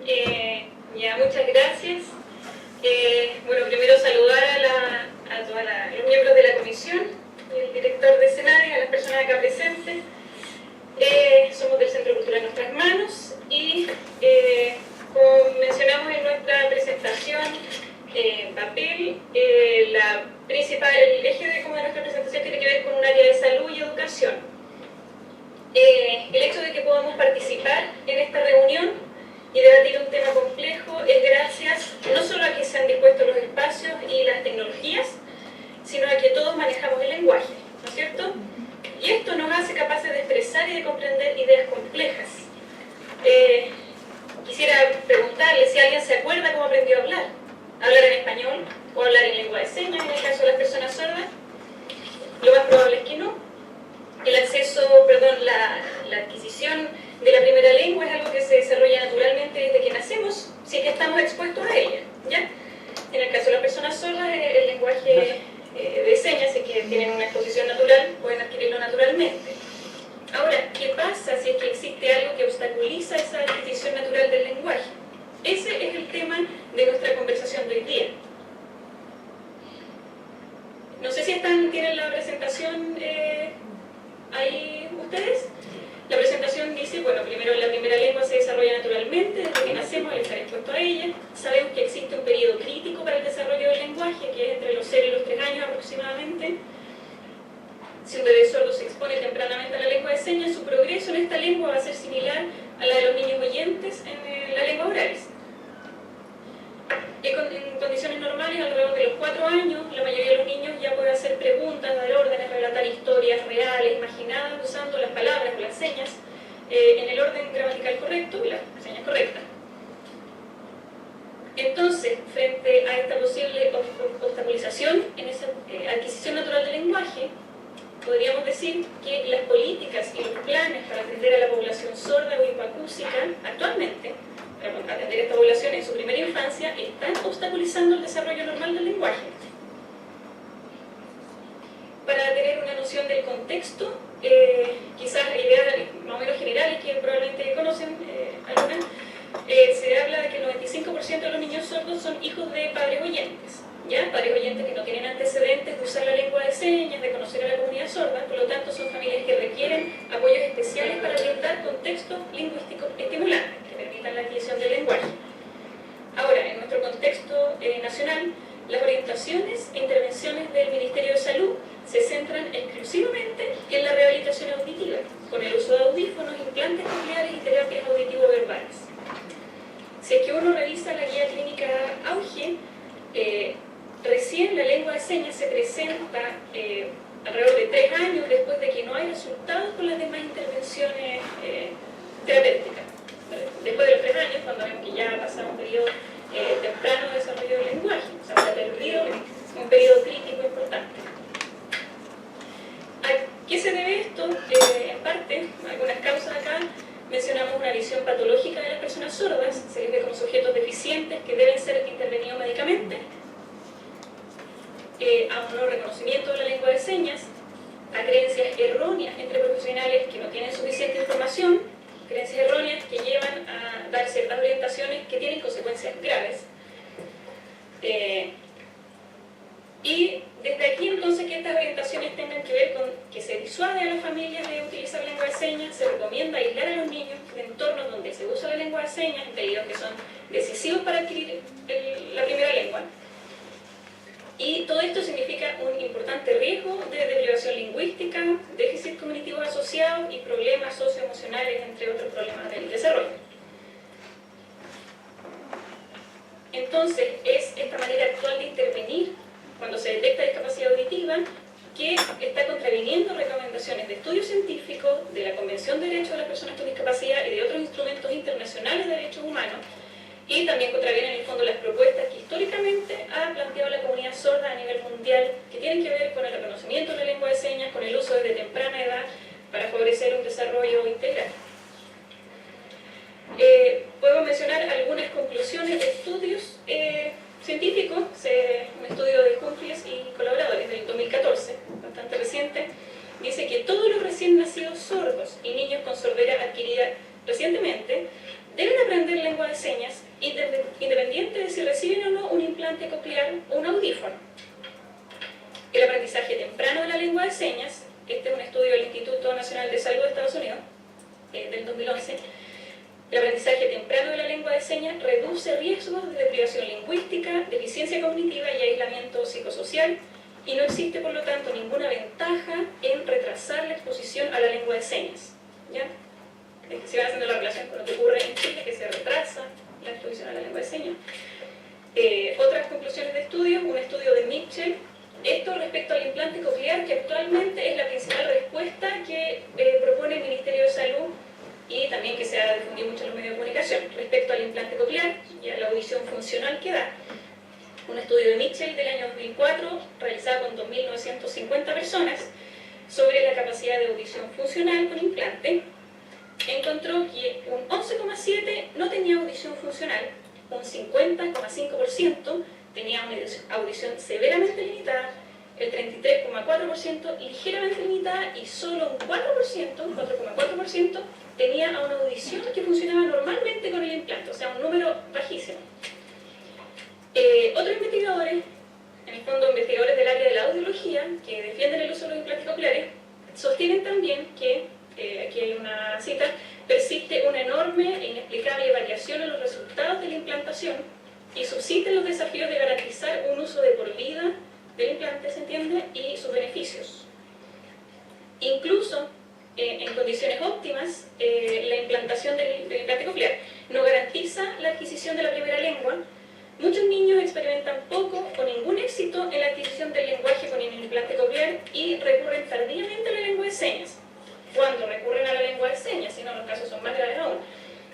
Muchas gracias. Bueno, primero saludar a todos los miembros de la comisión, el director de escenario, a las personas acá presentes. Somos del Centro Cultural Nuestras Manos y, como mencionamos en nuestra presentación, papel, el eje de nuestra presentación tiene que ver con un área de salud y educación. El hecho de que podamos participar en esta reunión y debatir un tema complejo es gracias no solo a que se han dispuesto los espacios y las tecnologías, sino a que todos manejamos el lenguaje, ¿no es cierto? Y esto nos hace capaces de expresar y de comprender ideas complejas. Quisiera preguntarle si alguien se acuerda cómo aprendió a hablar. ¿Hablar en español o hablar en lengua de señas en el caso de las personas sordas? Lo más probable es que no. La adquisición de la primera lengua es algo que se desarrolla naturalmente desde que nacemos, si es que estamos expuestos a ella, ¿ya? En el caso de las personas sordas, el lenguaje de señas, si es que tienen una exposición natural, pueden adquirirlo naturalmente. Ahora, ¿qué pasa si es que existe algo que obstaculiza esa adquisición natural del lenguaje? Ese es el tema de nuestra conversación de hoy día. No sé si tienen la presentación ahí ustedes. La presentación dice, bueno, primero la primera lengua se desarrolla naturalmente, desde que nacemos al estar expuesto a ella. Sabemos que existe un periodo crítico para el desarrollo del lenguaje, que es entre los 0 y los 3 años aproximadamente. Si un bebé sordo se expone tempranamente a la lengua de señas, su progreso en esta lengua va a ser similar a la de los niños oyentes en la lengua oral. En condiciones normales, alrededor de los 4 años, la mayoría de los niños ya puede hacer preguntas, dar órdenes, relatar historias reales, imaginadas, usando las palabras o las señas en el orden gramatical correcto y las señas correctas. Entonces, frente a esta posible obstaculización en esa adquisición natural del lenguaje, podríamos decir que las políticas y los planes para atender a la población sorda o hipoacúsica actualmente, para atender a esta población en su primera infancia, están obstaculizando el desarrollo normal del lenguaje. Para tener una noción del contexto, quizás ideas más o menos generales que probablemente conocen algunas, se habla de que el 95% de los niños sordos son hijos de padres oyentes. ¿Ya? Padres oyentes que no tienen antecedentes de usar la lengua de señas, de conocer a la comunidad sorda, por lo tanto son familias que requieren apoyos especiales para brindar contextos lingüísticos estimulantes que permitan la adquisición del lenguaje. Ahora, en nuestro contexto nacional, las orientaciones e intervenciones del Ministerio de Salud se centran exclusivamente en la rehabilitación auditiva, con el uso de audífonos, implantes cocleares y terapias auditivo-verbales. Si es que uno revisa la guía clínica AUGE, recién la lengua de señas se presenta alrededor de 3 años después de que no hay resultados con las demás intervenciones terapéuticas. Después de los 3 años, cuando vemos que ya ha pasado un periodo temprano de desarrollo del lenguaje, o sea, se ha perdido un periodo crítico importante. ¿A qué se debe esto? En parte, algunas causas acá. Mencionamos una visión patológica de las personas sordas, se les ve como sujetos deficientes que deben ser intervenidos médicamente, a un no reconocimiento de la lengua de señas, a creencias erróneas entre profesionales que no tienen suficiente información, creencias erróneas que llevan a dar ciertas orientaciones que tienen consecuencias graves. Y desde aquí entonces que estas orientaciones tengan que ver con que se disuade a las familias de utilizar lengua de señas, se recomienda aislar a los niños de entornos donde se usa la lengua de señas, en periodos que son decisivos para adquirir la primera lengua. Y todo esto significa un importante riesgo de deprivación lingüística, déficit cognitivo asociado y problemas socioemocionales, entre otros problemas del desarrollo. Entonces, es esta manera actual de intervenir cuando se detecta discapacidad auditiva que está contraviniendo recomendaciones de estudios científicos, de la Convención de Derechos de las Personas con Discapacidad y de otros instrumentos internacionales de derechos humanos, y también contraviene en el fondo las propuestas que históricamente ha planteado la comunidad sorda a nivel mundial, que tienen que ver con el reconocimiento de la lengua de señas, con el uso desde temprana edad para favorecer un desarrollo integral. Puedo mencionar algunas conclusiones de estudios científicos, un estudio de Humphries y colaboradores del 2014, bastante reciente, dice que todos los recién nacidos sordos y niños con sordera adquirida recientemente deben aprender lengua de señas independiente de si reciben o no un implante coclear o un audífono. El aprendizaje temprano de la lengua de señas, este es un estudio del Instituto Nacional de Salud de Estados Unidos, del 2011, el aprendizaje temprano de la lengua de señas reduce riesgos de deprivación lingüística, deficiencia cognitiva y aislamiento psicosocial, y no existe, por lo tanto, ninguna ventaja en retrasar la exposición a la lengua de señas. ¿Ya? Se va haciendo la relación con lo que ocurre en Chile, que se retrasa la exposición a la lengua de señas. Otras conclusiones de estudios, un estudio de Mitchell, esto respecto al implante coclear, que actualmente es la principal respuesta que propone el Ministerio de Salud y también que se ha difundido mucho en los medios de comunicación. Respecto al implante coclear y a la audición funcional que da, un estudio de Mitchell del año 2004, realizado con 2.950 personas, sobre la capacidad de audición funcional con implante, encontró que un 11,7% no tenía audición funcional, un 50,5% tenía una audición severamente limitada, el 33,4% ligeramente limitada y solo un 4,4% tenía una audición que funcionaba normalmente con el implante, o sea, un número bajísimo. Otros investigadores, en el fondo investigadores del área de la audiología, que defienden el uso de los implantes cocleares, sostienen también que, aquí hay una cita, persiste una enorme e inexplicable variación en los resultados de la implantación y subsisten los desafíos de garantizar un uso de por vida del implante, ¿se entiende?, y sus beneficios. Incluso en condiciones óptimas, la implantación del implante coclear no garantiza la adquisición de la primera lengua. Muchos niños experimentan poco o ningún éxito en la adquisición del lenguaje con el implante coclear y recurren tardíamente a la lengua de señas. Cuando recurren a la lengua de señas, si no, los casos son más graves aún.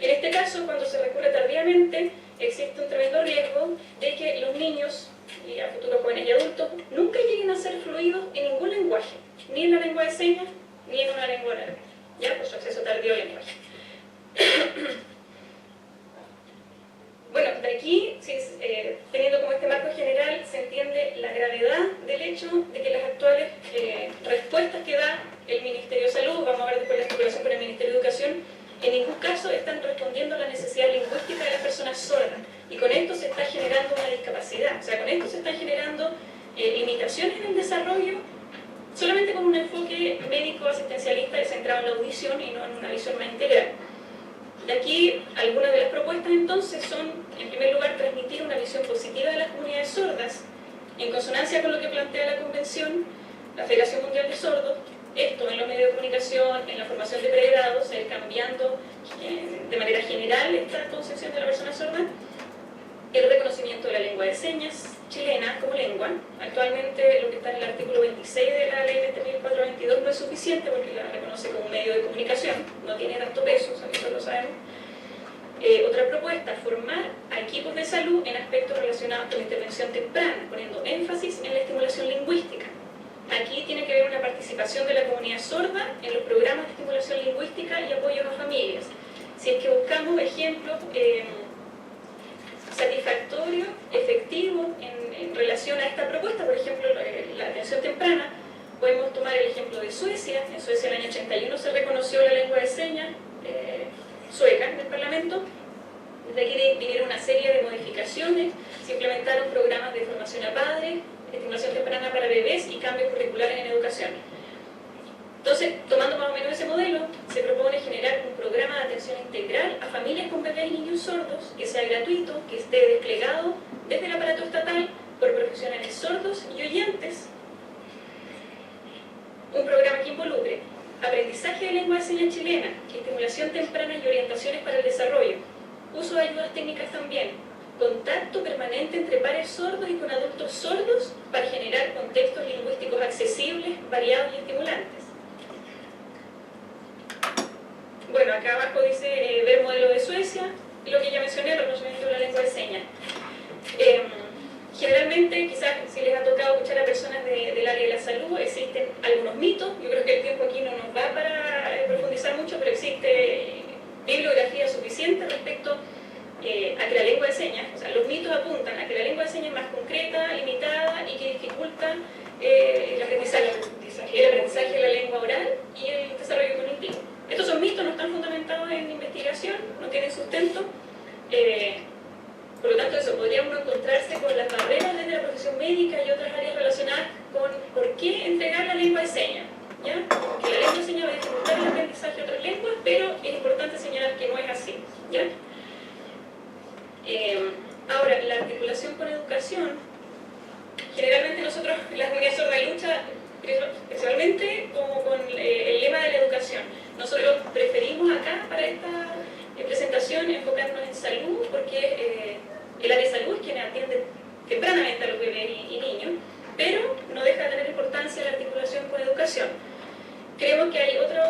En este caso, cuando se recurre tardíamente, existe un tremendo riesgo de que los niños, y a futuros jóvenes y adultos, nunca lleguen a ser fluidos en ningún lenguaje, ni en la lengua de señas, ni en una lengua oral, ya por su acceso tardío al lenguaje. Bueno, de aquí, teniendo como este marco general, se entiende la gravedad del hecho de que las actuales respuestas que da el Ministerio de Salud, vamos a ver después la especulación con el Ministerio de Educación, en ningún caso están respondiendo a la necesidad lingüística de las personas sordas. Y con esto se está generando una discapacidad, o sea, con esto se están generando limitaciones en el desarrollo, solamente con un enfoque médico-asistencialista centrado en la audición y no en una visión más integral. De aquí, algunas de las propuestas entonces son, en primer lugar, transmitir una visión positiva de las comunidades sordas, en consonancia con lo que plantea la Convención, la Federación Mundial de Sordos, esto en los medios de comunicación, en la formación de pregrados, cambiando de manera general esta concepción de la persona sorda, el reconocimiento de la lengua de señas chilena como lengua. Actualmente lo que está en el artículo 26 de la ley 20.422 no es suficiente porque la reconoce como un medio de comunicación, no tiene tanto peso, o sea, eso lo sabemos. Otra propuesta, formar a equipos de salud en aspectos relacionados con la intervención temprana, poniendo énfasis en la estimulación lingüística. Aquí tiene que haber una participación de la comunidad sorda en los programas de estimulación lingüística y apoyo a familias. Si es que buscamos ejemplos satisfactorios, efectivos en relación a esta propuesta, por ejemplo, la atención temprana, podemos tomar el ejemplo de Suecia. En Suecia, el año 81 se reconoció la lengua de señas sueca en el Parlamento. Desde aquí vinieron una serie de modificaciones, se implementaron programas de formación a padres, estimulación temprana para bebés y cambios curriculares en educación. Entonces, tomando más o menos ese modelo, se propone generar un programa de atención integral a familias con bebés y niños sordos, que sea gratuito, que esté desplegado desde el aparato estatal por profesionales sordos y oyentes. Un programa que involucre aprendizaje de lengua de señas chilena, estimulación temprana y orientaciones para el desarrollo, uso de ayudas técnicas también, contacto permanente entre pares sordos y con adultos sordos para generar contextos lingüísticos accesibles, variados y estimulantes. Bueno, acá abajo dice ver modelo de Suecia, y lo que ya mencioné, el reconocimiento de la lengua de señas. Generalmente, quizás si les ha tocado escuchar a personas del área de la salud, existen algunos mitos. Yo creo que el tiempo aquí no nos da para profundizar mucho, pero existe bibliografía suficiente respecto a que la lengua de señas, o sea, los mitos apuntan a que la lengua de señas es más concreta, limitada y que dificulta el aprendizaje de la lengua oral y el desarrollo cognitivo. Estos son mitos, no están fundamentados en investigación, no tienen tienen sustento. Por lo tanto, eso podría uno encontrarse con las barreras desde la profesión médica y otras áreas relacionadas con por qué entregar la lengua de señas. ¿Ya? Que la lengua de señas va a dificultar el aprendizaje de otras lenguas, pero es importante señalar que no es así. ¿Ya? Ahora, la articulación con educación, generalmente nosotros, las comunidades sordas luchan principalmente como con el lema de la educación. Nosotros preferimos acá, para esta presentación, enfocarnos en salud, porque el área de salud es quien atiende tempranamente a los bebés y niños, pero no deja de tener importancia la articulación con educación. Creemos que hay otro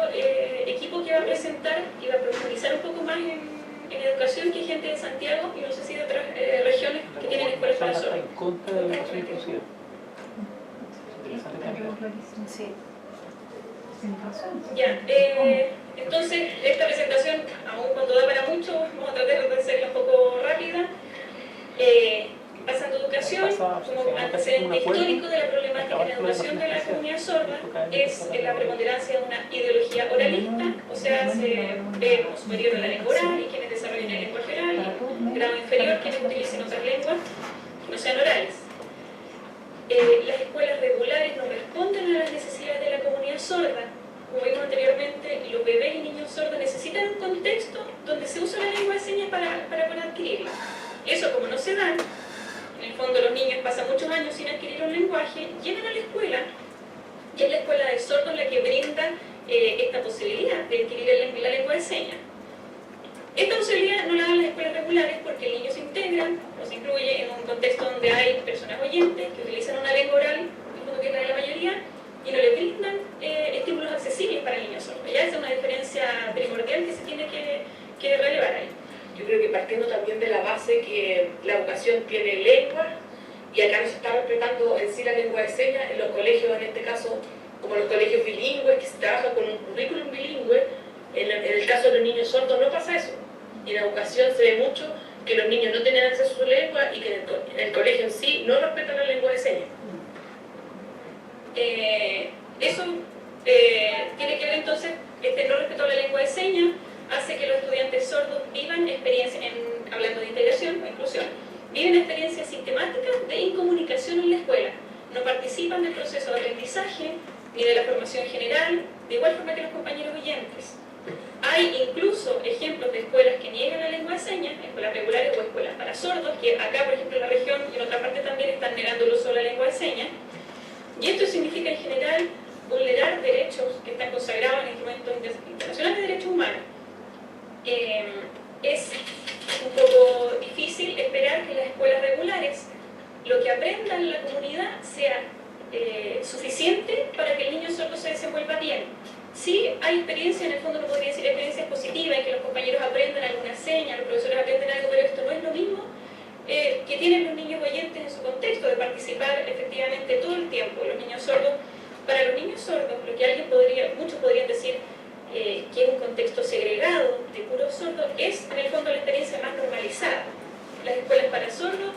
equipo que va a presentar y va a profundizar un poco más en educación, que hay gente de Santiago y no sé si de otras regiones que tienen escuelas para sordos. En contra de la educación inclusiva. Sí. Ya, entonces esta presentación, aún cuando da para mucho, vamos a tratar de hacerla un poco rápida. Pasando a educación, como antecedente histórico de la problemática de la educación de la comunidad sorda, es la preponderancia de una ideología oralista, o sea, se ve como superior a la lengua oral y quienes desarrollen el lenguaje oral, y grado inferior quienes utilicen otras lenguas que no sean orales. Las escuelas regulares no responden a las necesidades de la comunidad sorda. Como vimos anteriormente, los bebés y niños sordos necesitan un contexto donde se usa la lengua de señas para poder adquirirla. Eso, como no se da, en el fondo los niños pasan muchos años sin adquirir un lenguaje, llegan a la escuela, y es la escuela de sordos la que brinda esta posibilidad de adquirir la lengua de señas. Esta posibilidad no la dan las escuelas regulares porque el niño se integra o se incluye en un contexto donde hay personas oyentes que utilizan una lengua oral, en el fondo que es la de la mayoría, y no le brindan estímulos accesibles para el niño sordo. Ya esa es una diferencia primordial que se tiene que relevar ahí. Yo creo que partiendo también de la base que la educación tiene lengua y acá no se está respetando en sí la lengua de señas, en los colegios, en este caso, como los colegios bilingües, que se trabaja con un currículum bilingüe, en el caso de los niños sordos no pasa eso. Y en la educación se ve mucho que los niños no tienen acceso a su lengua y que en el colegio en sí no respetan la lengua de señas. Eso tiene que ver entonces, no respeto a la lengua de señas, hace que los estudiantes sordos vivan experiencias, hablando de integración o inclusión, viven experiencias sistemáticas de incomunicación en la escuela, no participan del proceso de aprendizaje ni de la formación general, de igual forma que los compañeros oyentes. Hay incluso ejemplos de escuelas que niegan la lengua de señas, escuelas regulares o escuelas para sordos, que acá, por ejemplo, en la región y en otra parte también están negando el uso de la lengua de señas, y esto significa en general vulnerar derechos que están consagrados en instrumentos internacionales de derechos humanos. Es un poco difícil esperar que las escuelas regulares lo que aprendan en la comunidad sea suficiente para que el niño sordo se desenvuelva bien. Sí hay experiencia, en el fondo no podría decir experiencias positivas en que los compañeros aprendan alguna seña, los profesores aprenden algo, pero esto no es lo mismo que tienen los niños oyentes en su contexto de participar efectivamente todo el tiempo. Los niños sordos, para los niños sordos, lo que muchos podrían decir que es un contexto segregado de puros sordos, es en el fondo la experiencia más normalizada. Las escuelas para sordos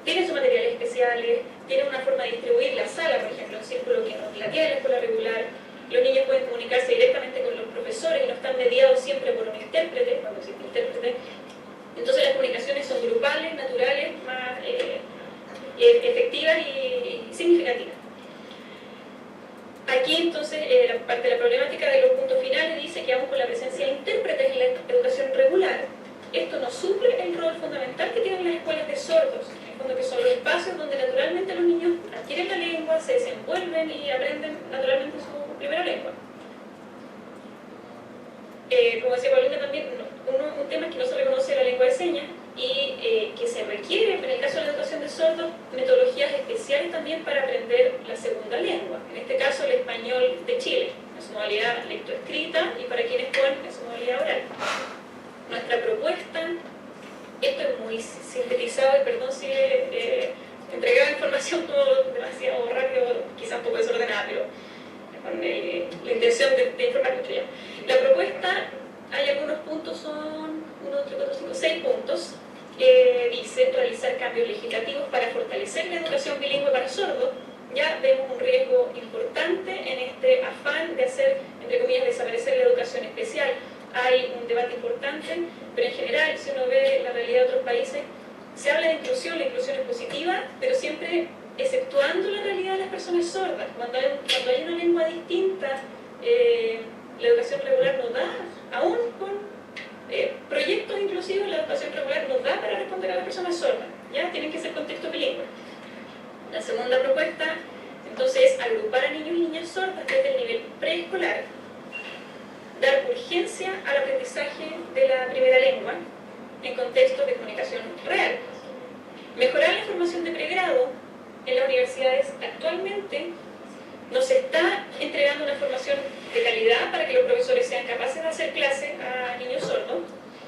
tienen sus materiales especiales, tienen una forma de distribuir la sala, por ejemplo, un círculo que no la tiene la escuela regular. Los niños pueden comunicarse directamente con los profesores y no están mediados siempre por un intérprete, cuando existe intérprete. Entonces las comunicaciones son grupales, naturales, más efectivas y significativas. Aquí entonces la parte de la problemática de los puntos finales dice que aún con la presencia de intérpretes en la educación regular, esto no suple el rol fundamental que tienen las escuelas de sordos, en el fondo que son los espacios donde naturalmente los niños adquieren la lengua, se desenvuelven y aprenden naturalmente su primera lengua. Como decía Paulina también, un tema es que no se reconoce la lengua de señas y que se requiere, en el caso de la educación de sordos, metodologías especiales también para aprender la segunda lengua, en este caso el español de Chile, en su modalidad lectoescrita y para quienes pueden en su modalidad oral. Nuestra propuesta, esto es muy sintetizado y perdón si he entregado información todo demasiado rápido, quizás un poco desordenada, pero con la intención de informar mucho ya. La propuesta, hay algunos puntos, son 1, 2, 3, 4, 5, 6 puntos, que dice realizar cambios legislativos para fortalecer la educación bilingüe para sordos. Ya vemos un riesgo importante en este afán de hacer, entre comillas, desaparecer la educación especial. obviamente, pero en general, si uno ve la realidad de otros países, se habla de inclusión, la inclusión es positiva, pero siempre exceptuando la realidad de las personas sordas. Cuando hay una lengua distinta, la educación regular no da, aún con proyectos inclusivos, la educación regular no da para responder a las personas sordas, ¿ya? Tienen que ser contexto bilingüe. La segunda propuesta, entonces, es agrupar a niños y niñas sordas desde el nivel preescolar, dar urgencia al aprendizaje de la primera lengua en contextos de comunicación real, mejorar la formación de pregrado. En las universidades actualmente no se está entregando una formación de calidad para que los profesores sean capaces de hacer clases a niños sordos.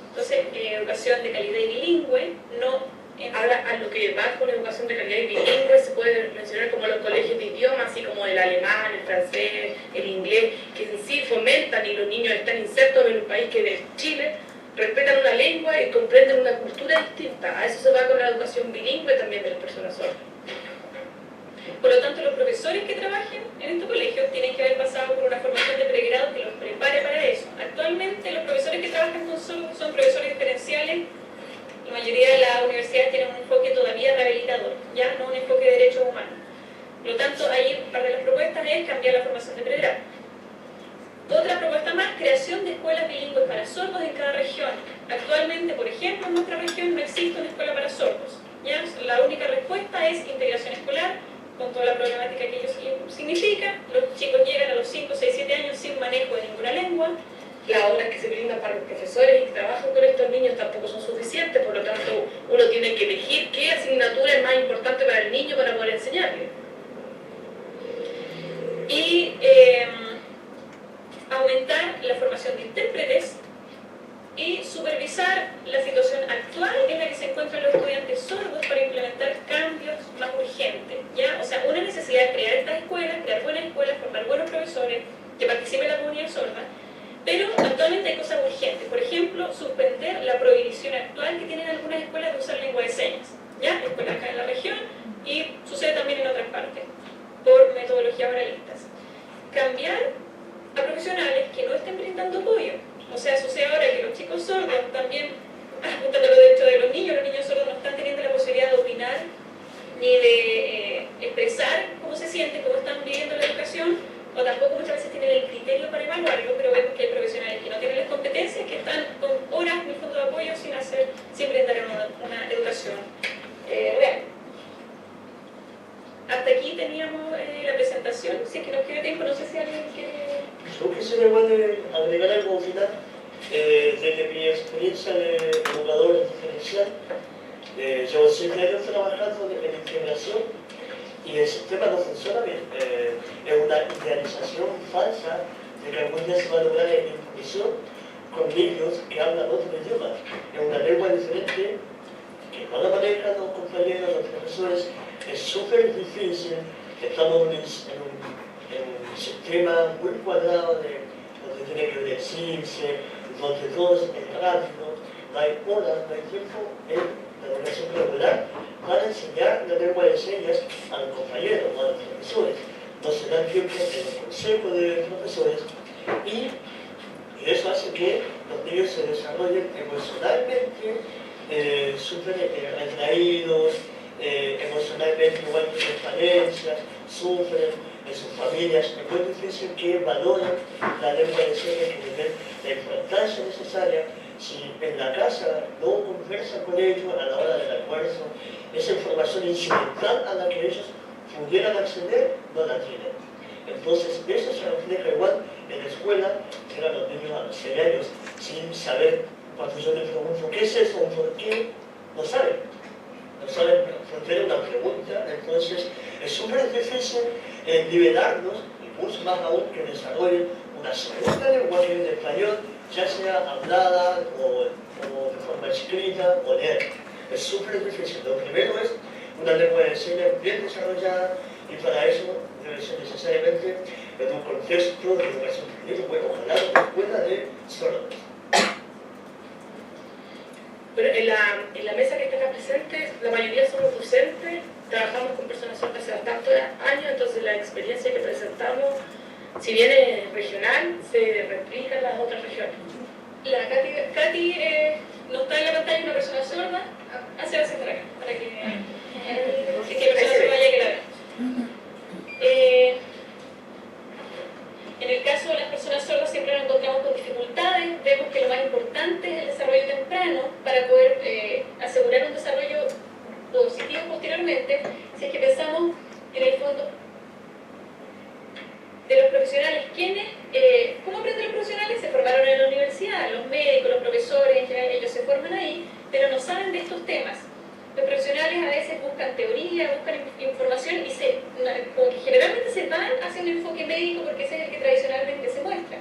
Entonces, educación de calidad y bilingüe, no... Ahora, a lo que va con educación de calidad y bilingüe se puede mencionar como los colegios de idiomas, así como el alemán, el francés, el inglés, que en sí fomentan y los niños están insertos en un país que es Chile, respetan una lengua y comprenden una cultura distinta. A eso se va con la educación bilingüe también de las personas sordas. Por lo tanto, los profesores que trabajen en estos colegios tienen que haber pasado por una formación de pregrado que los prepare para eso. Actualmente, los profesores que trabajan con sordos son profesores diferenciales. La mayoría de las universidades tienen un enfoque todavía rehabilitador, ya no un enfoque de derechos humanos. Por lo tanto, ahí parte de las propuestas es cambiar la formación de pregrado. Otra propuesta más, creación de escuelas bilingües para sordos en cada región. Actualmente, por ejemplo, en nuestra región no existe una escuela para sordos, ¿ya? La única respuesta es integración escolar, con toda la problemática que ello significa. Los chicos llegan a los 5, 6, 7 años sin manejo de ninguna lengua. Las horas que se brindan para los profesores y que trabajan con estos niños tampoco son suficientes, por lo tanto uno tiene que elegir qué asignatura es más importante para el niño para poder enseñarle. Y aumentar la formación de intérpretes y supervisar la situación actual en la que se encuentran los estudiantes sordos para implementar cambios más urgentes, ¿ya? O sea, una necesidad de crear estas escuelas, crear buenas escuelas, formar buenos profesores, que participe la comunidad sorda, pero actualmente hay cosas urgentes. Por ejemplo, suspender la prohibición actual que tienen algunas escuelas de usar lengua de señas, ¿ya? Escuelas acá en la región y sucede también en otras partes, por metodologías oralistas. Cambiar a profesionales que no estén brindando apoyo. O sea, sucede ahora que los chicos sordos también, apuntando los derechos de los niños sordos no están teniendo la posibilidad de opinar ni de expresar cómo se sienten, cómo están viviendo la educación, o tampoco muchas veces tienen el criterio para evaluarlo, pero vemos que hay profesionales que no tienen las competencias, que están con horas en el fondo de apoyo sin brindar una educación real. Hasta aquí teníamos la presentación. Si es que nos queda tiempo, no sé si alguien quiere... Yo quisiera igual agregar algo al final. Desde mi experiencia de educador diferencial, llevo 7 años trabajando en integración y el sistema no funciona bien. Es una idealización falsa de que algún día se va a lograr la inclusión con niños que hablan otro idioma. Es una lengua diferente que no la manejan los compañeros, los profesores. Es súper difícil. Estamos en un sistema muy cuadrado donde tiene que decirse, donde todo es rápido, no hay horas, no hay tiempo en la educación regular para enseñar la lengua de señas a los compañeros o a los profesores. No se da tiempo en el consejo de profesores y eso hace que los niños se desarrollen emocionalmente súper retraídos, emocionalmente igual que falencias, sufren en sus familias. Es muy difícil que valoren la lengua de señas, que tienen la importancia necesaria. Si en la casa no conversan con ellos a la hora del almuerzo, esa información incidental a la que ellos pudieran acceder, no la tienen. Entonces, eso se refleja igual en la escuela, que eran los niños a los 6 años, sin saber, cuando yo les pregunto, ¿qué es eso? ¿Por qué? No saben. No saben responder una pregunta. Entonces, es súper difícil liberarlos, y mucho más aún que desarrollen una segunda lengua que es el español, ya sea hablada o de forma escrita o leer. Es súper difícil. Lo primero es una lengua de señas bien desarrollada y para eso debe ser necesariamente en un contexto de educación bilingüe, ojalá una escuela de sordos. Pero en la mesa que está acá presente, la mayoría somos docentes, trabajamos con personas sordas hace tantos años, entonces la experiencia que presentamos, si bien es regional, se replica en las otras regiones. La Katy no está en la pantalla, una persona sorda, hacia acá, para que si es que la persona sorda vaya que la vea. En el caso de las personas sordas siempre nos encontramos con dificultades, vemos que lo más importante es el desarrollo temprano para poder asegurar un desarrollo positivo posteriormente. Si es que pensamos en el fondo de los profesionales, ¿cómo aprenden los profesionales? Se formaron en la universidad, los médicos, los profesores, en general ellos se forman ahí, pero no saben de estos temas. Los profesionales a veces buscan teoría, buscan información y como que generalmente se van hacia un enfoque médico porque ese es el que tradicionalmente se muestra.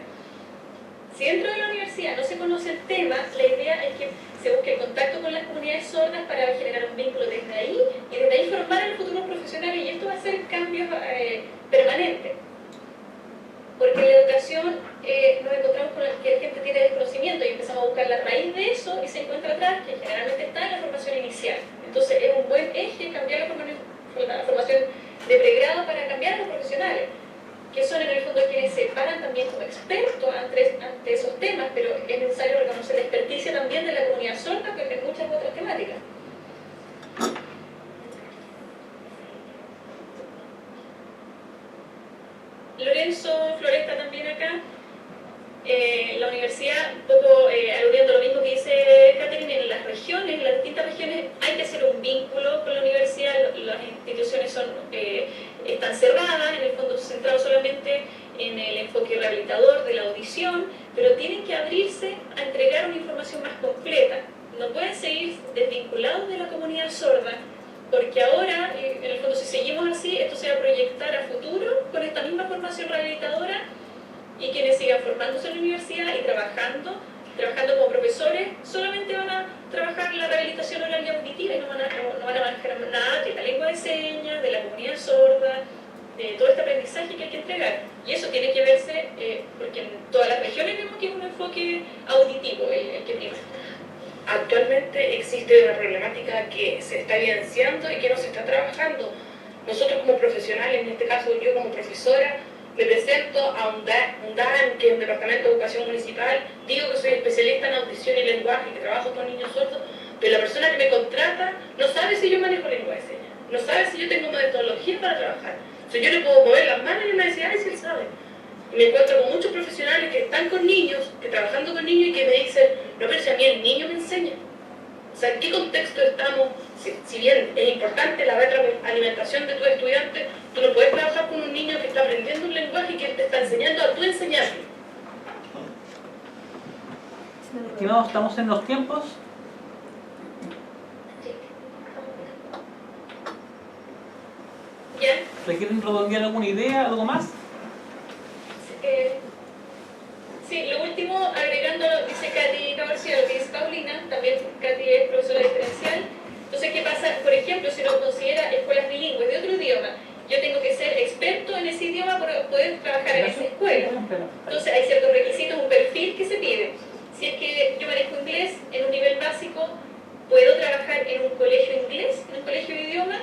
Si dentro de la universidad no se conoce el tema, la idea es que se busque el contacto con las comunidades sordas para generar un vínculo desde ahí y desde ahí formar a los futuros profesionales, y esto va a ser cambios permanentes. Porque en la educación nos encontramos con que la gente tiene desconocimiento y empezamos a buscar la raíz de eso y se encuentra atrás, que generalmente está en la formación inicial. Entonces es un buen eje cambiar la formación de pregrado para cambiar a los profesionales, que son en el fondo quienes se paran también como expertos ante esos temas, pero es necesario reconocer la experticia también de la comunidad sorda, pero en muchas otras temáticas. Lorenzo Floresta también acá. La universidad, un poco aludiendo a lo mismo que dice Catherine, en las regiones, en las distintas regiones hay que hacer un vínculo con la universidad. Las instituciones están cerradas, en el fondo centrado solamente en el enfoque rehabilitador de la audición, pero tienen que abrirse a entregar una información más completa. No pueden seguir desvinculados de la comunidad sorda, porque ahora, en el fondo, si seguimos así, esto se va a proyectar a futuro con esta misma formación rehabilitadora, y quienes sigan formándose en la universidad y trabajando como profesores, solamente van a trabajar la rehabilitación oral y auditiva y no van a manejar nada de la lengua de señas, de la comunidad sorda, de todo este aprendizaje que hay que entregar. Y eso tiene que verse, porque en todas las regiones vemos que es un enfoque auditivo el que prima. Actualmente existe una problemática que se está evidenciando y que no se está trabajando. Nosotros como profesionales, en este caso yo como profesora, me presento a un DAN, que es un departamento de educación municipal, digo que soy especialista en audición y lenguaje, que trabajo con niños sordos, pero la persona que me contrata no sabe si yo manejo lengua de señas, no sabe si yo tengo metodología para trabajar. O sea, yo le puedo mover las manos y me decía, ay, si él sabe. Y me encuentro con muchos profesionales que están con niños, que trabajando con niños y que me dicen, no, pero si a mí el niño me enseña. O sea, ¿en qué contexto estamos? Si bien es importante la retroalimentación de tus estudiantes, tú no puedes trabajar con un niño que está aprendiendo un lenguaje y que te está enseñando a tú enseñarle. Estimados, estamos en los tiempos. ¿Ya? ¿Requieren redondear alguna idea, algo más? Sí, lo último, agregando, dice Katy García, lo que dice Paulina, también Katy es profesora diferencial. Entonces, ¿qué pasa? Por ejemplo, si uno considera escuelas bilingües de otro idioma, yo tengo que ser experto en ese idioma para poder trabajar en esa escuela. Entonces, hay ciertos requisitos, un perfil que se pide. Si es que yo manejo inglés en un nivel básico, ¿puedo trabajar en un colegio inglés, en un colegio de idioma?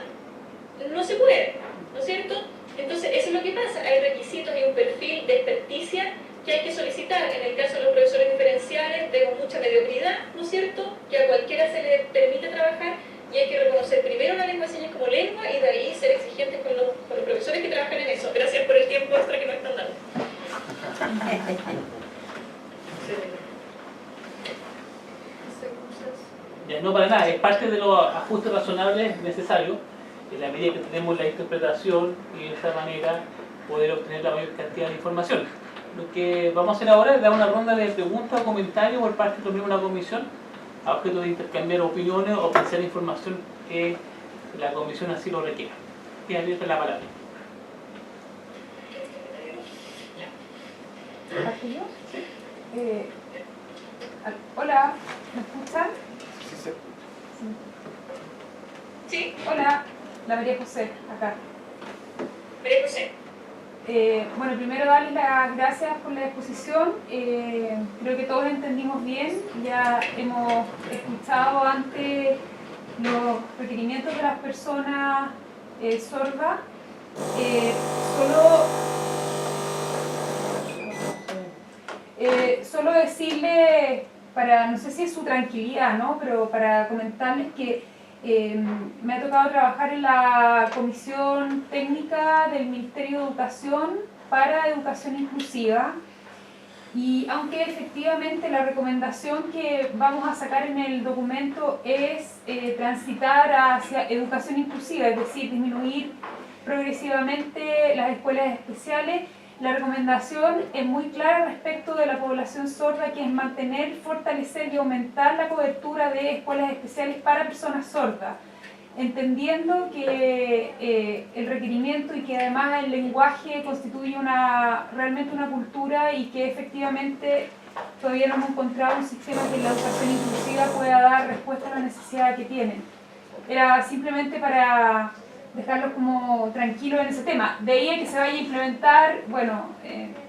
No se puede, ¿no es cierto? Entonces, eso es lo que pasa. Hay requisitos y un perfil de experticia que hay que solicitar. En el caso de los profesores diferenciales, vemos mucha mediocridad, ¿no es cierto?, que a cualquiera se le permite trabajar, y hay que reconocer primero la lengua de señas como lengua y de ahí ser exigentes con los profesores que trabajan en eso. Gracias por el tiempo extra que nos están dando. Ya, no para nada, es parte de los ajustes razonables necesarios, en la medida que tenemos la interpretación y de esa manera poder obtener la mayor cantidad de información. Lo que vamos a hacer ahora es dar una ronda de preguntas o comentarios por parte de la comisión, a objeto de intercambiar opiniones o pensar información que la comisión así lo requiera. Tiene abierta la palabra. ¿Aquí yo? Hola, ¿me escuchan? Sí, Hola, la María José, acá. María José. Bueno, primero darles las gracias por la exposición. Creo que todos entendimos bien, ya hemos escuchado antes los requerimientos de las personas sordas. Solo decirle, para, no sé si es su tranquilidad, ¿no? Pero para comentarles que me ha tocado trabajar en la comisión técnica del Ministerio de Educación para Educación Inclusiva, y aunque efectivamente la recomendación que vamos a sacar en el documento es transitar hacia educación inclusiva, es decir, disminuir progresivamente las escuelas especiales, la recomendación es muy clara respecto de la población sorda, que es mantener, fortalecer y aumentar la cobertura de escuelas especiales para personas sordas, entendiendo que el requerimiento y que además el lenguaje constituye realmente una cultura, y que efectivamente todavía no hemos encontrado un sistema que en la educación inclusiva pueda dar respuesta a la necesidad que tienen. Era simplemente para dejarlos como tranquilos en ese tema. De ahí a que se vaya a implementar, bueno,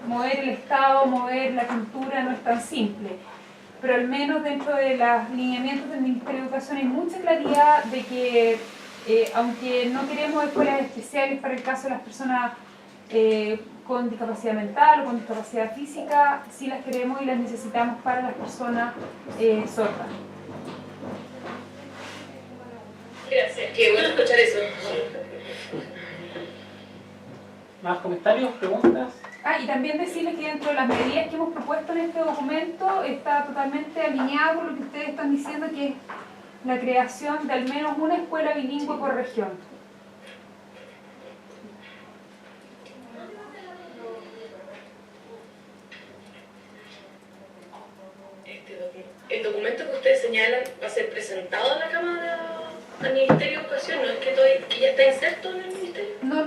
mover el Estado, mover la cultura no es tan simple, pero al menos dentro de los lineamientos del Ministerio de Educación hay mucha claridad de que, aunque no queremos escuelas especiales para el caso de las personas con discapacidad mental o con discapacidad física, sí las queremos y las necesitamos para las personas sordas. Gracias, qué bueno escuchar eso. ¿Más comentarios, preguntas? Y también decirles que dentro de las medidas que hemos propuesto en este documento está totalmente alineado con lo que ustedes están diciendo, que es la creación de al menos una escuela bilingüe por región. El documento que ustedes señalan va a ser presentado a la Cámara, al Ministerio de Educación, ¿no es que ya está inserto en el Ministerio? No,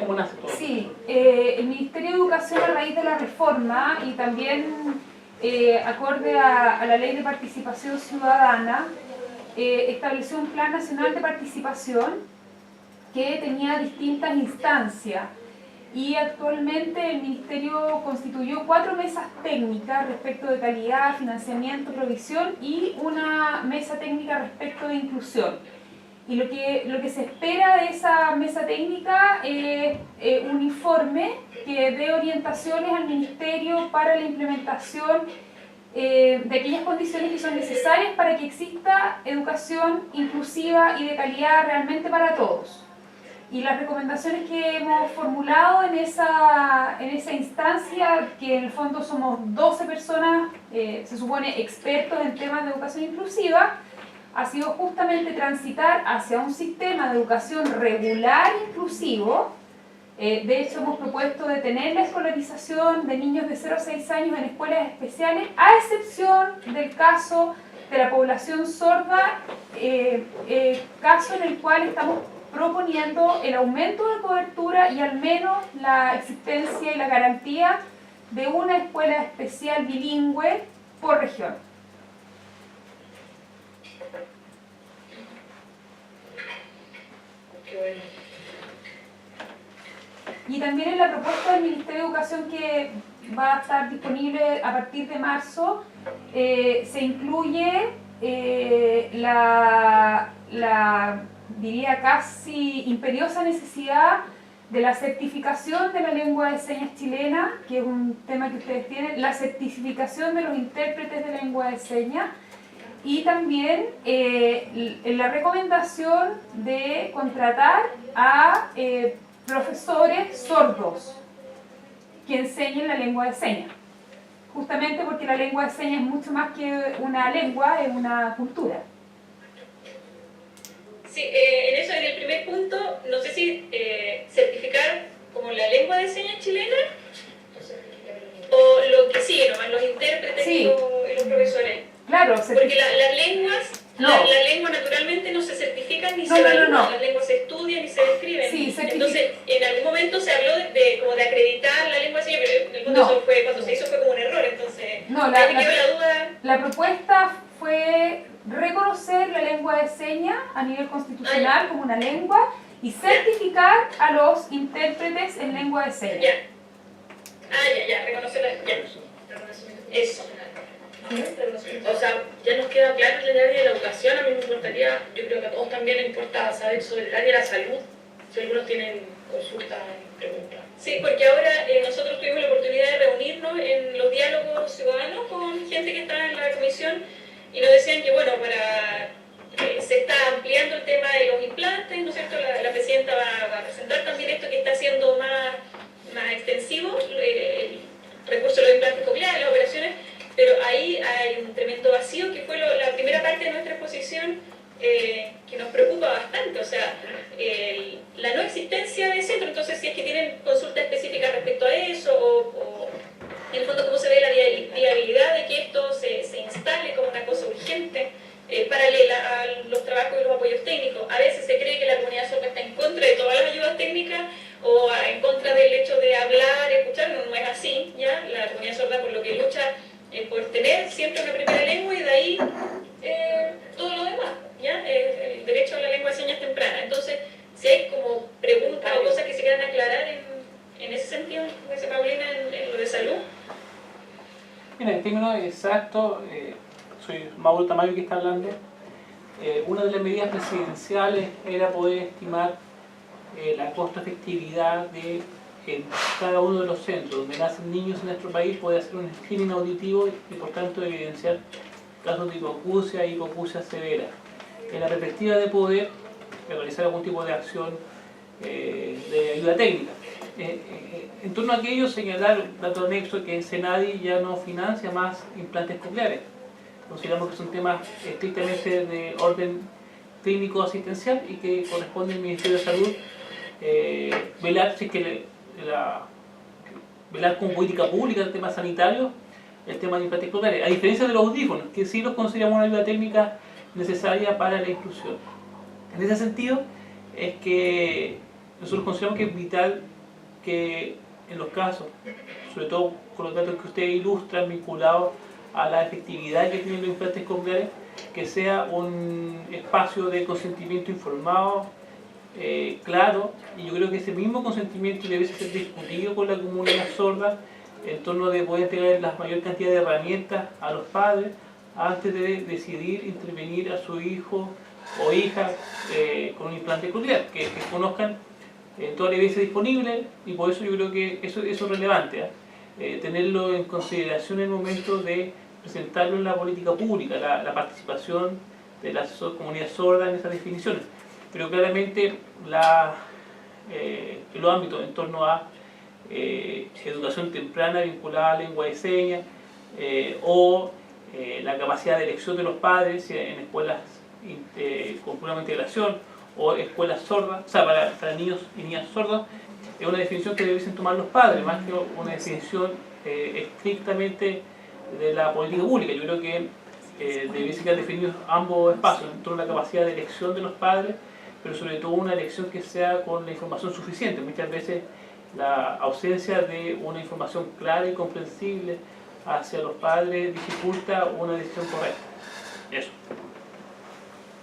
¿Cómo nace todo? sí, el Ministerio de Educación, a raíz de la reforma y también acorde a la Ley de Participación Ciudadana, estableció un Plan Nacional de Participación que tenía distintas instancias. Y actualmente el Ministerio constituyó 4 mesas técnicas respecto de calidad, financiamiento, provisión, y una mesa técnica respecto de inclusión. Y lo que se espera de esa mesa técnica es un informe que dé orientaciones al Ministerio para la implementación de aquellas condiciones que son necesarias para que exista educación inclusiva y de calidad realmente para todos. Y las recomendaciones que hemos formulado en esa instancia, que en el fondo somos 12 personas, se supone expertos en temas de educación inclusiva, ha sido justamente transitar hacia un sistema de educación regular inclusivo. De hecho, hemos propuesto detener la escolarización de niños de 0 a 6 años en escuelas especiales, a excepción del caso de la población sorda, caso en el cual estamos proponiendo el aumento de cobertura y al menos la existencia y la garantía de una escuela especial bilingüe por región. Qué bueno. Y también en la propuesta del Ministerio de Educación, que va a estar disponible a partir de marzo, se incluye diría casi imperiosa necesidad de la certificación de la lengua de señas chilena, que es un tema que ustedes tienen, la certificación de los intérpretes de lengua de señas, y también la recomendación de contratar a profesores sordos que enseñen la lengua de señas, justamente porque la lengua de señas es mucho más que una lengua, es una cultura. Sí, en eso, en el primer punto, no sé si certificar como la lengua de señas chilena o lo que sigue nomás, los intérpretes Sí. y los profesores. Claro, Porque las lenguas, No. la lengua naturalmente no se certifican ni No, se no, evalúan, no. las lenguas se estudian y se describen. Sí, Entonces, en algún momento se habló como de acreditar la lengua de señas, pero en el fondo No. eso fue, cuando se hizo fue como un error, entonces No, ahí me quedó la duda. la propuesta fue reconocer la lengua de señas a nivel constitucional como una lengua y certificar a los intérpretes en lengua de señas. Ya. Ya, reconocerla. Ya. Eso. O sea, ya nos queda claro el área de la educación. A mí me importaría, yo creo que a todos también les importa saber sobre el área de la salud, si algunos tienen consultas y preguntas. Sí, porque ahora nosotros tuvimos la oportunidad de reunirnos en los diálogos ciudadanos con gente que está en la comisión y nos decían que, bueno, se está ampliando el tema de los implantes, ¿no es cierto? La presidenta va a presentar también esto que está siendo más extensivo, el recurso de los implantes cocleares, las operaciones, pero ahí hay un tremendo vacío que fue la primera parte de nuestra exposición que nos preocupa bastante, o sea, la no existencia de centro. Entonces, si es que tienen consultas específicas respecto a eso, o en el fondo cómo se ve la viabilidad de que esto se instale como una cosa urgente, paralela a los trabajos y los apoyos técnicos. A veces se cree que la comunidad sorda está en contra de todas las ayudas técnicas o en contra del hecho de hablar, escuchar. No es así, ¿ya? La comunidad sorda por lo que lucha por tener siempre una primera lengua y de ahí todo lo demás, ¿ya? El derecho a la lengua de señas temprana. Entonces, si hay como preguntas o cosas que se quieran aclarar en ese sentido, como dice Paulina, en lo de salud. Mira, en términos exactos, soy Mauro Tamayo que está hablando. Una de las medidas presidenciales era poder estimar la costo-efectividad de en cada uno de los centros donde nacen niños en nuestro país, poder hacer un screening auditivo y por tanto evidenciar casos de hipoacusia y hipoacusia severa. En la perspectiva de poder realizar algún tipo de acción de ayuda técnica. En torno a aquello, señalar dato anexo que Senadi ya no financia más implantes cocleares. Consideramos que son temas estrictamente de orden clínico asistencial y que corresponde al Ministerio de Salud velar con política pública el tema sanitario, el tema de implantes cocleares, a diferencia de los audífonos, que sí los consideramos una ayuda técnica necesaria para la inclusión. En ese sentido, es que nosotros consideramos que es vital que en los casos, sobre todo con los datos que ustedes ilustran vinculados a la efectividad que tienen los implantes cocleares, que sea un espacio de consentimiento informado, claro, y yo creo que ese mismo consentimiento debe ser discutido con la comunidad sorda en torno de poder entregar la mayor cantidad de herramientas a los padres antes de decidir intervenir a su hijo o hija con un implante coclear, que conozcan toda la evidencia disponible, y por eso yo creo que eso es relevante, tenerlo en consideración en el momento de presentarlo en la política pública, la participación de la comunidad sorda en esas definiciones. Pero claramente los ámbitos en torno a educación temprana vinculada a lengua de señas o la capacidad de elección de los padres en escuelas con programa de integración o escuelas sordas, o sea, para niños y niñas sordas, es una definición que debiesen tomar los padres, más que una definición estrictamente de la política pública. Yo creo que debiesen quedar definidos ambos espacios, en torno a la capacidad de elección de los padres, pero sobre todo una elección que sea con la información suficiente. Muchas veces la ausencia de una información clara y comprensible hacia los padres dificulta una decisión correcta. Eso.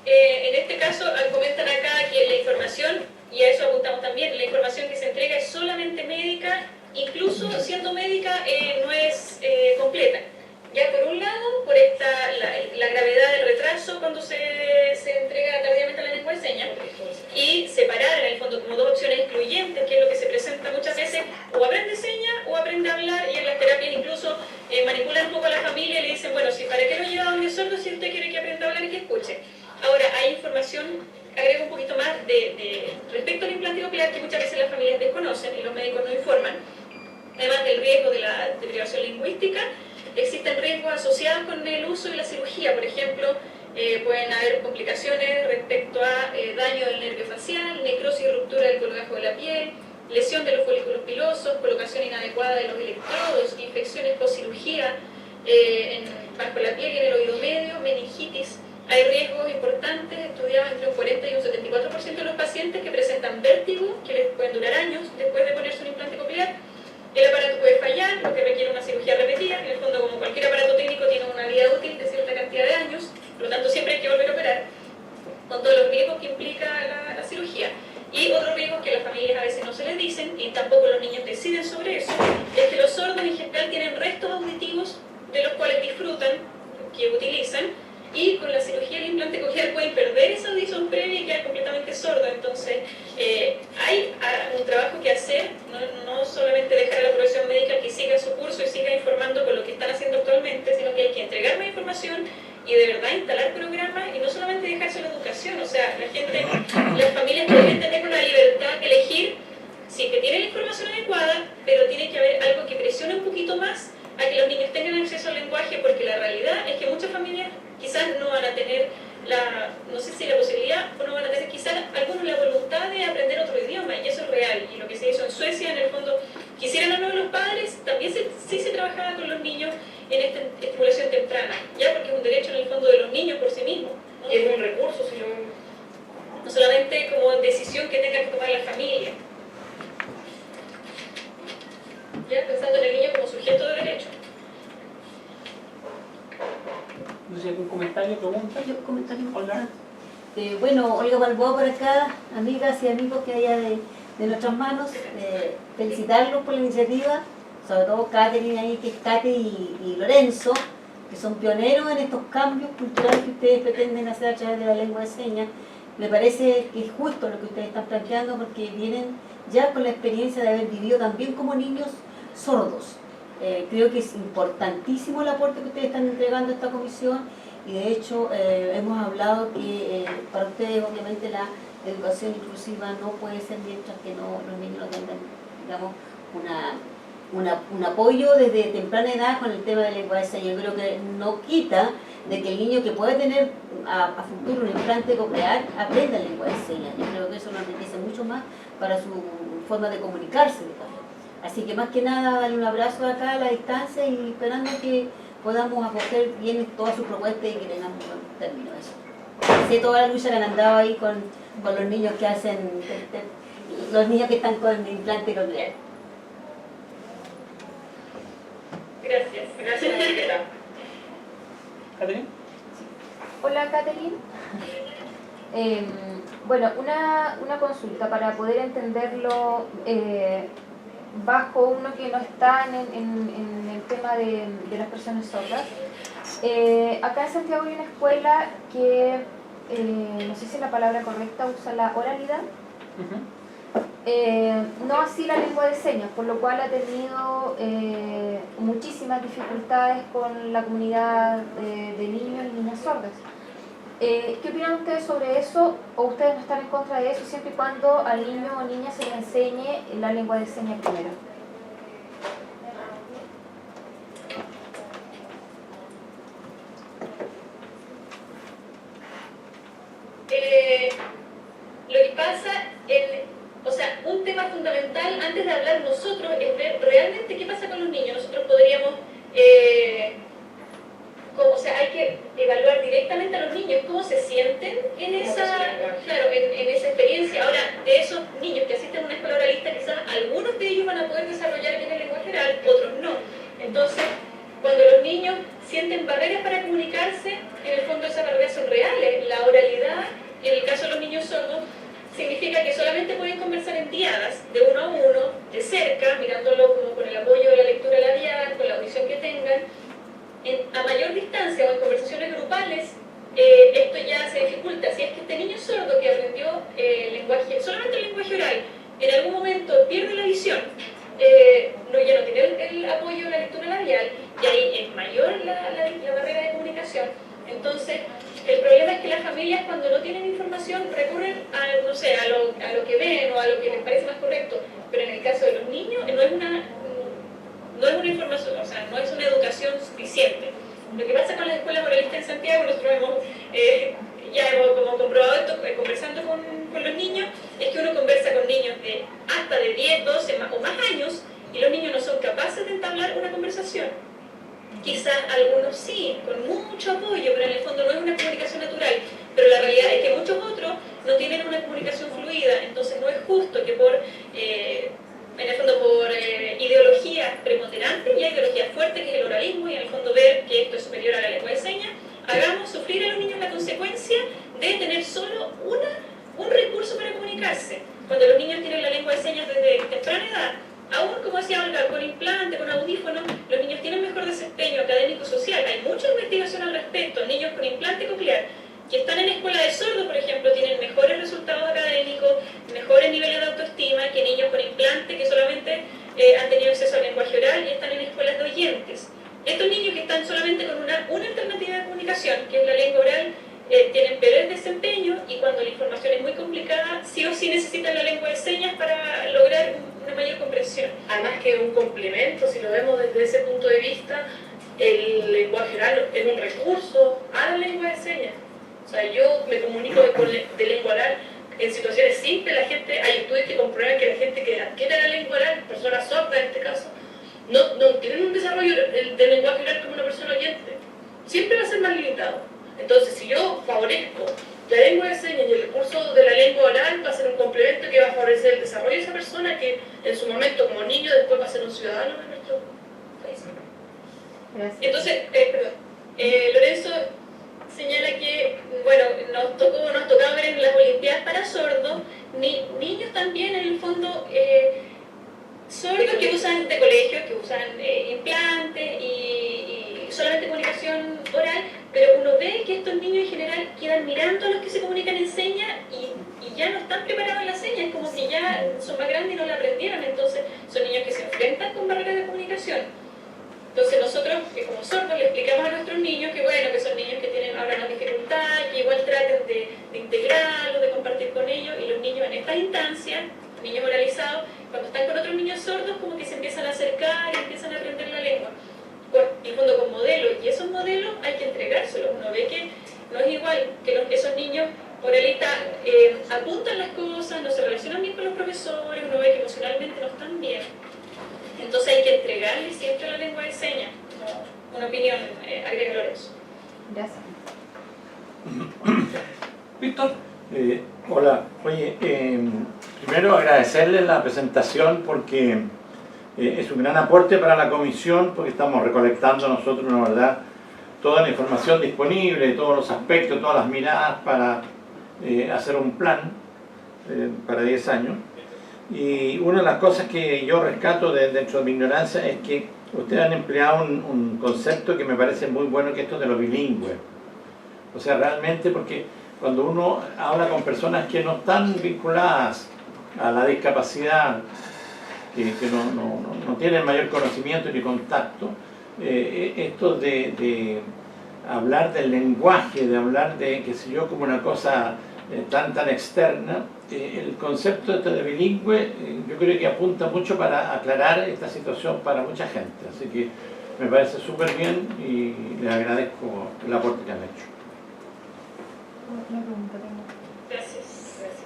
En este caso, comentan acá que la información, y a eso apuntamos también, la información que se entrega es solamente médica, incluso siendo médica no es completa. Ya por un lado, por la gravedad del retraso cuando se entrega tardíamente la lengua de señas, y separar en el fondo como dos opciones excluyentes, que es lo que se presenta muchas veces, o aprende señas o aprende a hablar, y en las terapias incluso manipulan un poco a la familia y le dicen, bueno, ¿para qué lo lleva a un sordo si usted quiere que aprenda a hablar y que escuche? Ahora, hay información, agrego un poquito más, respecto al implante coclear que muchas veces las familias desconocen y los médicos no informan. Además del riesgo de la deprivación lingüística, existen riesgos asociados con el uso y la cirugía. Por ejemplo, pueden haber complicaciones respecto a daño del nervio facial, necrosis y ruptura del colgajo de la piel, lesión de los folículos pilosos, colocación inadecuada de los electrodos, infecciones post-cirugía bajo la piel y en el oído medio, meningitis. Hay riesgos importantes, estudiados entre un 40 y un 74% de los pacientes que presentan vértigo, que les pueden durar años después de ponerse un implante coclear. El aparato puede fallar, lo que requiere una cirugía repetida. En el fondo, como cualquier aparato técnico, tiene una vida útil de cierta cantidad de años, por lo tanto siempre hay que volver a operar, con todos los riesgos que implica la cirugía. Y otros riesgos que a las familias a veces no se les dicen, y tampoco los niños deciden sobre eso, es que los sordos en general tienen restos auditivos de los cuales disfrutan, que utilizan, y con la cirugía del implante coclear pueden perder esa audición previa y quedar completamente sordo. Entonces hay un trabajo que hacer, no solo solamente dejar a la profesión médica que siga su curso y siga informando con lo que están haciendo actualmente, sino que hay que entregar más información y de verdad instalar programas y no solamente dejarse la educación. O sea, la gente, las familias deben tener una libertad de elegir, sí, que tienen la información adecuada, pero tiene que haber algo que presione un poquito más a que los niños tengan acceso al lenguaje, porque la realidad es que muchas familias quizás no van a tener no sé si la posibilidad, o no van a tener quizás algunos la voluntad de aprender otro idioma, y eso es real. Y lo que se hizo en Suecia, en el fondo, quisieran o no los padres, también sí se trabajaba con los niños en esta estimulación temprana, ya porque es un derecho en el fondo de los niños por sí mismos, ¿no? Es un recurso, sino No solamente como decisión que tenga que tomar la familia. Ya pensando en el niño como sujeto de derecho. No sé, ¿algún comentario, pregunta? Yo comentario. Olga. Bueno, Olga Balboa por acá, amigas y amigos que haya de nuestras manos, felicitarlos por la iniciativa, sobre todo Catherine ahí, que es Kate y Lorenzo, que son pioneros en estos cambios culturales que ustedes pretenden hacer a través de la lengua de señas. Me parece que es justo lo que ustedes están planteando, porque vienen ya con la experiencia de haber vivido también como niños sordos. Creo que es importantísimo el aporte que ustedes están entregando a esta comisión, y de hecho hemos hablado que para ustedes obviamente la educación inclusiva no puede ser mientras que los niños no tengan, digamos, un apoyo desde temprana edad con el tema de lengua de señas. Yo creo que no quita de que el niño que puede tener a futuro un implante coclear aprenda lengua de señas. Yo creo que eso lo enriquece mucho más para su forma de comunicarse, digamos. Así que más que nada darle un abrazo acá a la distancia y esperando que podamos acoger bien todas sus propuestas y que tengamos un buen término de eso. Sé toda la lucha que han andado ahí con los niños que hacen, los niños que están con implante coclear. Gracias. gracias, Margarita. ¿Catherine? Hola, Catherine. Bueno, una consulta para poder entenderlo bajo uno que no está en el tema de las personas sordas. Acá en Santiago hay una escuela que, no sé si la palabra correcta usa la oralidad, no así la lengua de señas, por lo cual ha tenido muchísimas dificultades con la comunidad de niños y niñas sordas. ¿Qué opinan ustedes sobre eso? ¿O ustedes no están en contra de eso siempre y cuando al niño o niña se le enseñe la lengua de señas primero? Lo que pasa, o sea, un tema fundamental antes de hablar nosotros es ver realmente qué pasa con los niños. Nosotros podríamos, o sea, hay que evaluar directamente a los niños cómo se sienten en en esa experiencia. Ahora, de esos niños que asisten a una escuela oralista, quizás algunos de ellos van a poder desarrollar bien el lenguaje oral, otros no. Entonces, cuando los niños sienten barreras para comunicarse, en el fondo esas barreras son reales. La oralidad, en el caso de los niños sordos, significa que solamente pueden conversar en diadas, de uno a uno, de cerca, mirándolo como con el apoyo de la lectura labial, con la audición que tengan. A mayor distancia o en conversaciones grupales, esto ya se dificulta. Si es que este niño sordo que aprendió solamente el lenguaje oral, en algún momento pierde la visión, ya no tiene el apoyo de la lectura labial, y ahí es mayor la barrera de comunicación. Entonces, el problema es que las familias, cuando no tienen información, recurren a, no sé, a lo que ven o a lo que les parece más correcto. Pero en el caso de los niños, no es una información, o sea, no es una educación suficiente. Lo que pasa con las escuelas oralistas en Santiago, nosotros ya hemos como comprobado esto conversando con los niños, es que uno conversa con niños de hasta de 10, 12 o más años, y los niños no son capaces de entablar una conversación. Quizás algunos sí, con mucho apoyo, pero en el fondo no es una comunicación natural. Pero la realidad es que muchos otros no tienen una comunicación fluida, entonces no es justo que en el fondo por ideologías preponderantes y ideologías fuertes, que es el oralismo, y en el fondo ver que esto es superior a la lengua de señas, hagamos sufrir a los niños la consecuencia de tener solo un recurso para comunicarse. Cuando los niños tienen la lengua de señas desde temprana edad, aún, como decía Olga, con implante, con audífono, los niños tienen mejor desempeño académico y social. Hay mucha investigación al respecto. Niños con implante coclear que están en escuela de sordos, por ejemplo, tienen mejores resultados académicos, mejores niveles de autoestima que niños con implante que solamente están solamente con una alternativa de comunicación, que es la lengua oral, tienen peor desempeño, y cuando la información es muy complicada, sí o sí necesitan la lengua de señas para lograr una mayor comprensión. Además que es un complemento, si lo vemos desde ese punto de vista, el lenguaje oral es un recurso a la lengua de señas. O sea, yo me comunico de lengua oral en situaciones simples. Hay estudios que comprueban que la gente que adquiere la lengua oral, personas sordas en este caso, no tienen un desarrollo del lenguaje oral como una persona oyente. Siempre va a ser más limitado. Entonces, si yo favorezco la lengua de señas y el recurso de la lengua oral, va a ser un complemento que va a favorecer el desarrollo de esa persona que en su momento como niño después va a ser un ciudadano de nuestro país. Gracias. Entonces, Lorenzo señala que, bueno, nos tocaba ver en las Olimpiadas para sordos, niños también en el fondo sordos que usan de colegio, que usan implantes y solamente comunicación oral, pero uno ve que estos niños en general quedan mirando a los que se comunican en señas y ya no están preparados en la seña, es como que ya son más grandes y no la aprendieron, entonces son niños que se enfrentan con barreras de comunicación. Entonces nosotros, que como sordos, le explicamos a nuestros niños que bueno, que son niños que tienen ahora una dificultad, que igual traten de integrarlos, de compartir con ellos, y los niños en estas instancias, niños oralizados, cuando están con otros niños sordos, como que se empiezan a acercar y empiezan a aprender la lengua. En fondo con modelos, y esos modelos hay que entregárselos. Uno ve que no es igual que esos niños oralistas apuntan las cosas, no se relacionan bien con los profesores, uno ve que emocionalmente no están bien. Entonces hay que entregarles siempre la lengua de señas. Una opinión, agrega Lorenzo. Gracias. Víctor. Hola, oye, primero agradecerles la presentación porque es un gran aporte para la comisión, porque estamos recolectando nosotros, la verdad, toda la información disponible, todos los aspectos, todas las miradas para hacer un plan para 10 años. Y una de las cosas que yo rescato dentro de mi ignorancia es que ustedes han empleado un concepto que me parece muy bueno, que es esto de lo bilingüe. O sea, realmente, porque cuando uno habla con personas que no están vinculadas a la discapacidad, que no tienen mayor conocimiento ni contacto, esto de hablar del lenguaje, de hablar de, qué sé yo, como una cosa tan externa, el concepto de bilingüe yo creo que apunta mucho para aclarar esta situación para mucha gente, así que me parece súper bien y les agradezco el aporte que han hecho. Una pregunta tengo. Gracias.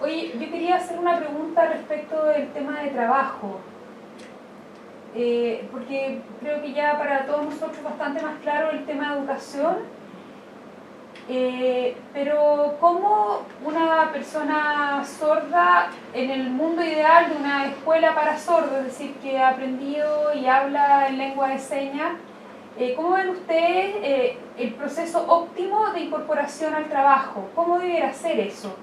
Oye, yo quería hacer una pregunta respecto del tema de trabajo, porque creo que ya para todos nosotros es bastante más claro el tema de educación, pero ¿cómo una persona sorda en el mundo ideal de una escuela para sordos, es decir, que ha aprendido y habla en lengua de señas, cómo ven ustedes el proceso óptimo de incorporación al trabajo? ¿Cómo debería ser eso?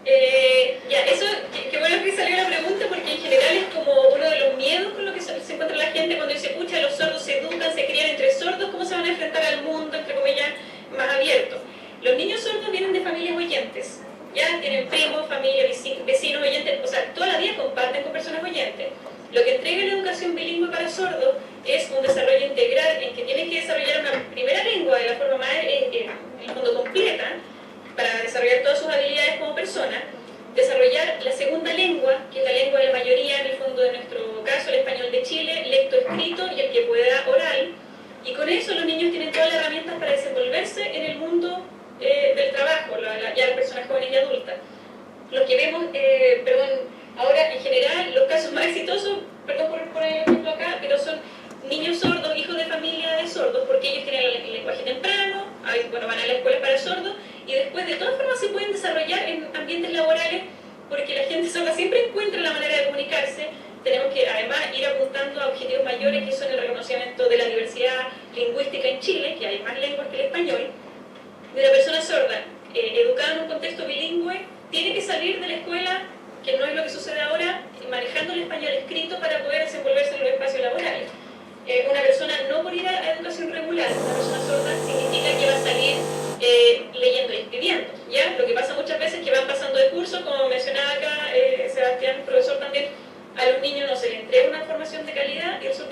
Eso, qué bueno que salió la pregunta, porque en general es como uno de los miedos con lo que se encuentra la gente cuando dice, pucha, los sordos se educan, se crían entre sordos, ¿cómo se van a enfrentar al mundo, entre comillas, más abierto? Los niños sordos vienen de familias oyentes, ya tienen primos, familia, vecinos oyentes, o sea, toda la vida comparten con personas oyentes. Lo que entrega la educación bilingüe para sordos es un desarrollo integral en que tienen que desarrollar una primera lengua de la forma más, en el fondo, completa, para desarrollar todas sus habilidades como persona, desarrollar la segunda lengua, que es la lengua de la mayoría, en el fondo de nuestro caso, el español de Chile, lecto-escrito y el que pueda oral, y con eso los niños tienen todas las herramientas para desenvolverse en el mundo del trabajo, ya las personas jóvenes y adultas. Lo que vemos, ahora en general, los casos más exitosos, perdón por poner el ejemplo acá, pero son niños sordos, hijos de familia de sordos, porque ellos tienen el lenguaje temprano, van a la escuela para sordos, y después de todas formas se pueden desarrollar en ambientes laborales, porque la gente sorda siempre encuentra la manera de comunicarse. Tenemos que además ir apuntando a objetivos mayores, que son el reconocimiento de la diversidad lingüística en Chile, que hay más lenguas que el español. De la persona sorda, educada en un contexto bilingüe, tiene que salir de la escuela, que no es lo que sucede ahora, manejando el español escrito para poder desenvolverse en los espacios laborales. Una persona no por ir a educación regular, una persona sorda significa que va a salir leyendo y escribiendo, ¿ya? Lo que pasa muchas veces es que van pasando de curso, como mencionaba acá Sebastián, profesor también, a los niños no se les entrega una formación de calidad y resulta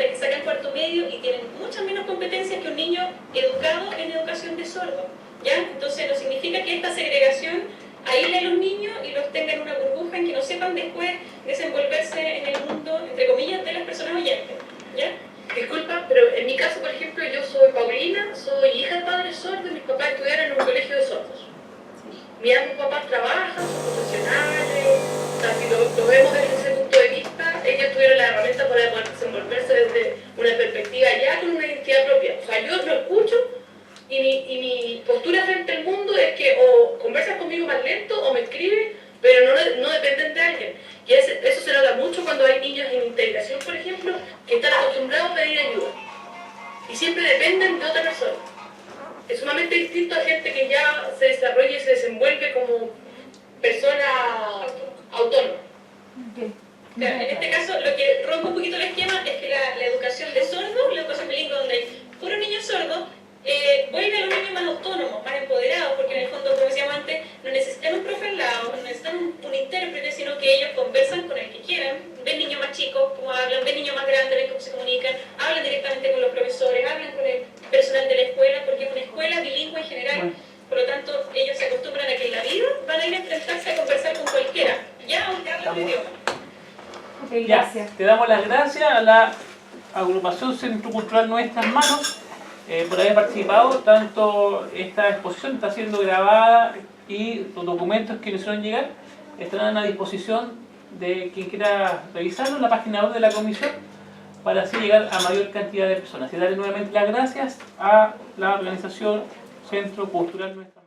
cuarto medio y tienen muchas menos competencias que un niño educado en educación de sordo, ¿ya? Entonces no significa que esta segregación aísle a los niños y los tenga en una burbuja en que no sepan después desenvolverse en el mundo, entre comillas, de las personas oyentes, ¿ya? Disculpa, pero en mi caso, por ejemplo, yo soy Paulina, soy hija de padres sordos y mis papás estudiaron en un colegio de sordos. Ambos papás trabajan, son profesionales, o sea, si lo vemos desde ese punto de vista, ellos tuvieron la herramienta para poder desenvolverse desde una perspectiva ya con una identidad propia. O sea, yo lo escucho y mi postura frente al mundo es que o conversas conmigo más lento o me escribes, pero no dependen de alguien. Y eso se nota mucho cuando hay niños en integración, por ejemplo, que están acostumbrados a pedir ayuda y siempre dependen de otra persona. Es sumamente distinto a gente que ya se desarrolla y se desenvuelve como persona autónoma. Okay. Claro, en este caso, lo que rompe un poquito el esquema es que la educación de sordos, la educación bilingüe, donde hay puros niños sordos, vuelve a los niños más autónomos, más empoderados, porque en el fondo, como decíamos antes, no necesitan un profe al lado, no necesitan un intérprete, sino que ellos conversan con el que quieran, ven niños más chicos, cómo hablan, ven niños más grandes, ven cómo se comunican, hablan directamente con los profesores, hablan con el personal de la escuela, porque es una escuela bilingüe en general. Por lo tanto, ellos se acostumbran a que en la vida van a ir a enfrentarse a conversar con cualquiera, ya aunque hablen de idioma. Ok, Ya, gracias. te damos las gracias a la agrupación Centro Cultural Nuestras Manos por haber participado. Tanto esta exposición está siendo grabada y los documentos que nos hicieron llegar estarán a disposición de quien quiera revisarlo en la página web de la comisión para así llegar a mayor cantidad de personas. Y darle nuevamente las gracias a la organización Centro Cultural Nuestras Manos.